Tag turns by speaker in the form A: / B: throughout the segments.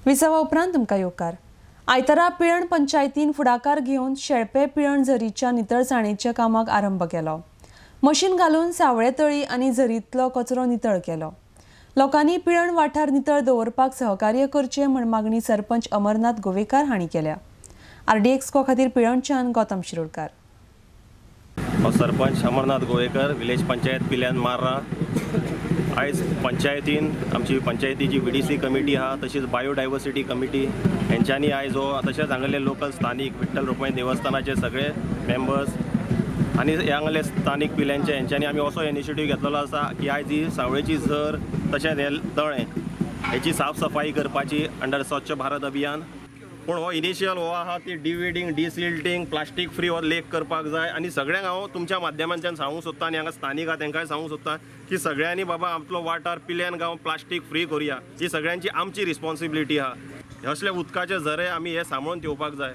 A: विसावा उपरांत तुमकां येवकार। आयतारा पिळण पंचायतीन फुडाकार घेवन शेळपे पिळण झरीच्या नितळसाणीच्या कामाक आरंभ केलो। मशीन घालून सावळे तळी आनी झरीतलो कचरो नितळ केलो। लोकांनी पिळण वाठार नितळ दवरपाक सहकार्य करचे म्हण मागणी सरपंच अमरनाथ गोवेकार हांणी केल्या। RDX खातीर पिळणच्यान गौतम शिरोडकार।
B: सरपंच अमरनाथ गोवेकर, विलेज पंचायत पिल्यान मार्रा। आयज पंचायतीन आमची पंचायतीची VDC कमिटी हा, तशीच बायोडायवर्सिटी कमिटी हेंच्यांनी आयज तशेंच हांगले लोकल स्थानिक विठ्ठल रुक्मिणी देवस्थानाचे सगळे मेंबर्स आनी हांगले स्थानिक पिल्यांचे हेंच्यांनी आमी असो इनिशिएटीव घेतलेलो आसा की आयज ही सावळेची झर तशेंच हे तळें हेची साफ सफाई करपाची अंडर स्वच्छ भारत अभियान। पूण हो इनिशियल हो आहा ती डिविडिंग डिसिल्टिंग प्लास्टीक फ्री हो लेक करपाक जाय आनी सगळ्यांक हांव तुमच्या माध्यमांतल्यान सांगूंक सोदता आनी हांगा स्थानिक आहा तांकांय सांगूंक सोदता की सगळ्यांनी बाबा आपलो वाठार पिल्यान गांव प्लास्टीक फ्री करुया। ही सगळ्यांची आमची रिस्पॉन्सिबिलिटी आहा। असले उदकाचे झरे आमी हे सांबाळून ठेवपाक जाय,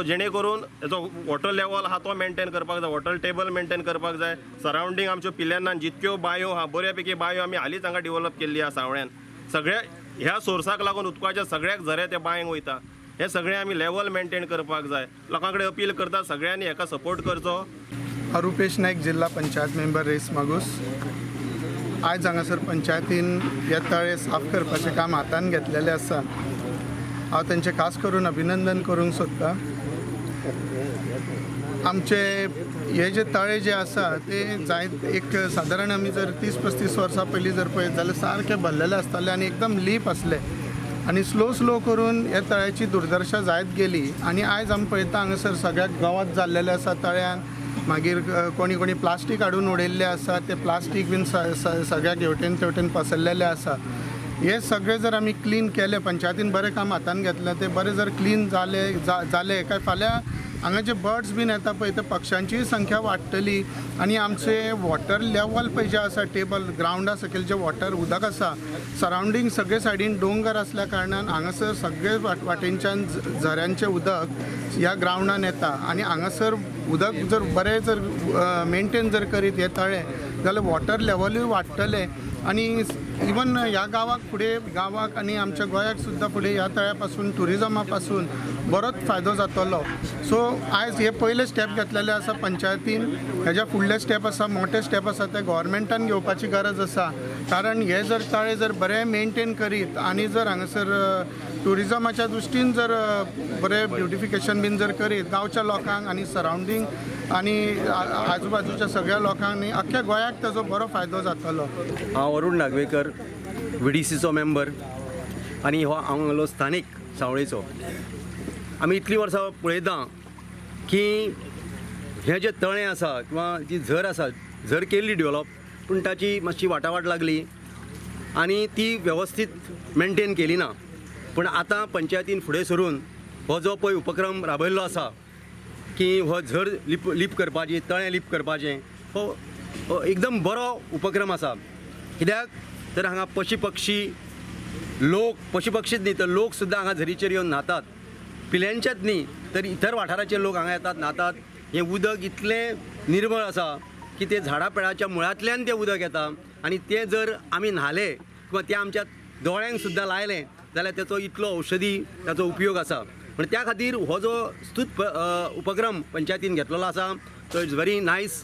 B: जेणे करून हेचो वॉटर लेवल आहा तो मेंटेन करपाक जाय, वॉटर टेबल मेंटेन करपाक जाय। सरावंडींग आमच्यो पिल्ल्यान जितक्यो बांयो आहा बऱ्या पैकी बांयो आमी हालींच हांगा डेव्हलप केल्ली आहा सावळ्यान। सगळ्या ह्या सोर्साक लागून उदकाच्या सगळ्याक झरे ते बांयक वयता, हे सगळे आमी लेवल मेंटेन करपाक जाय। लोकां कडेन अपील करता सगळ्यांनी हेका सपोर्ट करचो।
C: रुपेश नायक, जिल्हा पंचायत मेंबर रेस मागूस। आयज हांगासर पंचायतीन हे तळे साफ करपाचें काम हातान घेतलेलें आसा। हांव तेंचें खास करून अभिनंदन करूंक सोदतां। आमचे हे जे तळे जे आसा ते जायत एक सादारण आमी जर 30-35 वर्सां पयलीं जर पळयत जाल्यार सारके भरलेले आसताले आनी एकदम लीप आसले आनी स्लो करून ह्या तळ्याची दुर्दशा जायत गेली आनी आयज आमी पळयता हांगासर सगळ्याक गवत जाल्लेलें आसा तळ्यान। मागीर कोणी प्लास्टीक हाडून उडयल्लें आसा, ते प्लास्टीक बीन सगळ्याक हेवटेन तेवटेन पसरलेलें आसा। हे सगळे जर आमी क्लीन केले, पंचायतीन बरें काम हातान घेतलें, ते बरें जर क्लीन जाले काय फाल्यां हांगा जे बर्ड्स बीन येता पळय ते पक्ष्यांची संख्या वाडटली आनी आमचे वॉटर लेवल पळय जे आसा टेबल ग्रावंडा सकयल जे वॉटर उदक आसा सरावंडींग सगळे सायडीन डोंगर असल्या कारणान हांगासर सगळे वाटेनच्यान झऱ्यांचें उदक ह्या ग्रावंडान येता आनी हांगासर उदक जर बरें जर मेंटेन जर करीत हे तळे जाल्यार वॉटर लेवलूय वाडटलें आनी इवन ह्या गांवाक फुडें गांवाक आनी आमच्या गोंयाक सुद्दां फुडें ह्या तळ्या पासून टुरिजमा पासून बरोच फायदो जातलो। सो आयज हे पयले स्टेप घेतलेले आसा पंचायतीन, हेज्या फुडले स्टेप आसा, मोठे स्टेप आसा ते गव्हर्मेंटान घेवपाची गरज आसा। कारण हे जर तळे जर बरें मेंटेन करीत आनी जर हांगासर टुरिजमाच्या दृश्टीन जर बरें ब्युटिफिकेशन बीन जर करीत गांवच्या लोकांक आनी सरावंडींग आनी आजूबाजूच्या सगळ्या लोकांनी अख्ख्या गोंयाक ताजो बरो फायदो जातलो।
D: हांव अरुण नागवेकर, VDCचो मेंबर आनी हो हांगलो स्थानीक सावळेचो। आमी इतलीं वर्सां पळयता की हे जे तळें आसा किंवा जी झर आसा, झर केल्ली डेवलप पूण ताची मातशी वाटावाट लागली आनी ती वेवस्थीत मेंटेन केली ना। पूण आतां पंचायतीन फुडें सरून हो जो पळय उपक्रम राबयल्लो आसा की हो झर लीप करपाची, तळें लीप करपाचें, हो एकदम बरो उपक्रम आसा। कित्याक तर हांगा पक्षी लोक, पक्षीच न्ही तर लोक सुद्दां हांगा झरीचेर येवन न्हातात। पिल्यांचेच न्ही तर इतर वाठाराचे लोक हांगा येतात न्हातात। हें उदक इतलें निर्मळ आसा की ते झाडां पेडाच्या मुळांतल्यान तें उदक येता आनी तें जर आमी न्हाले किंवा ते आमच्या दोळ्यांक सुद्दां लायलें जाल्यार तेचो इतलो औषधी ताचो उपयोग आसा। पण त्या खातीर हो जो स्तुत उपक्रम पंचायतीन घेतलेलो आसा तो इज व्हेरी नायस।